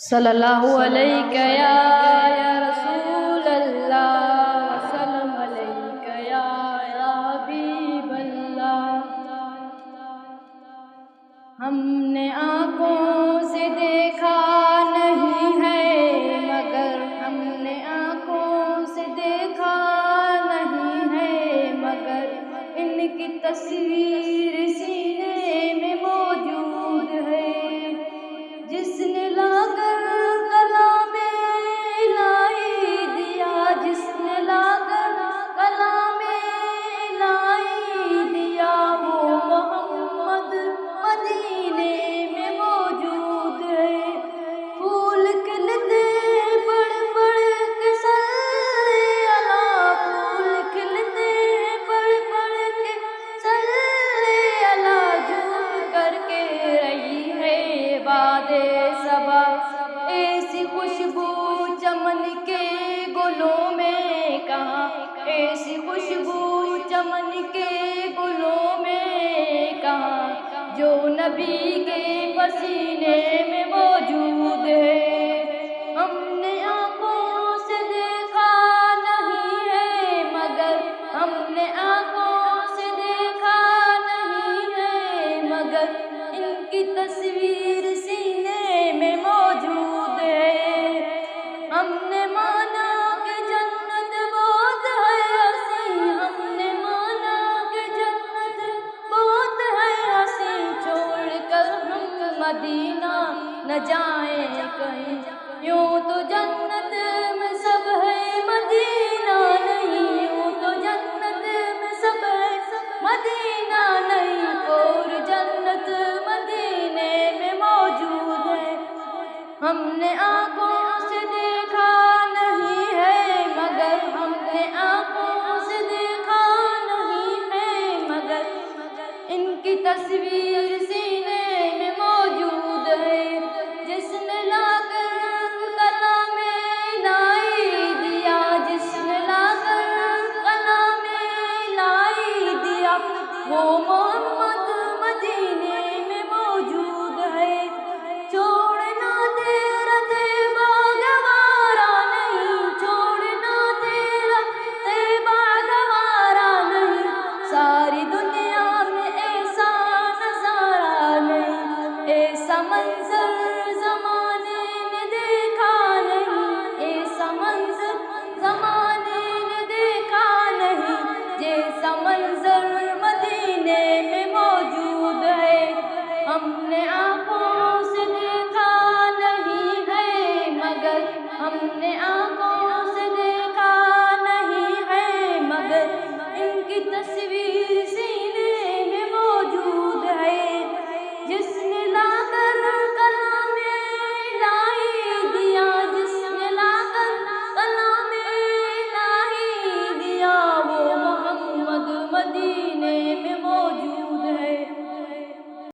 صلی اللہ علیہ یا رسول اللہ، سلام علیکہ یا حبیب اللہ۔ ہم نے آنکھوں سے دیکھا نہیں ہے مگر، ہم نے آنکھوں سے دیکھا نہیں ہے مگر، ان کی تصویر سینے میں موجود ہے۔ جس نے لا کر کلام الہی دیا، جس نے لا کر کلام الہی دیا، وہ محمد مدینے میں موجود ہے۔ پھول کھلتے پڑھ پڑھ کے صلی اللہ، پھول کھلتے پڑھ پڑھ کے صلی اللہ، جھوم کر کے رہی ہے باد صبا، ایسی خوشبو چمن کے گلوں میں کہاں، ایسی خوشبو چمن کے گلوں میں کہاں، جو نبی کے پسینے میں موجود ہے۔ ہم نے آنکھوں سے دیکھا نہیں ہے مگر، ہم نے آنکھوں سے دیکھا نہیں ہے مگر، ان کی تصویر سینے میں موجود ہے۔ ہم نے مانا کہ جنت بہت ہے حسین، ہم نے مانا کہ جنت بہت ہے حسین، چھوڑ کر ہم مدینہ نہ جائیں کہیں، یوں تو جنت میں سب ہے مدینہ نہیں، یوں تو جنت میں سب ہے مدینہ نہیں، اور جنت مدینے میں موجود ہے۔ ہم نے آنکھوں سے دیکھا نہیں ہے مگر، ہم نے آنکھوں سے دیکھا نہیں ہے مگر، ان کی تصویر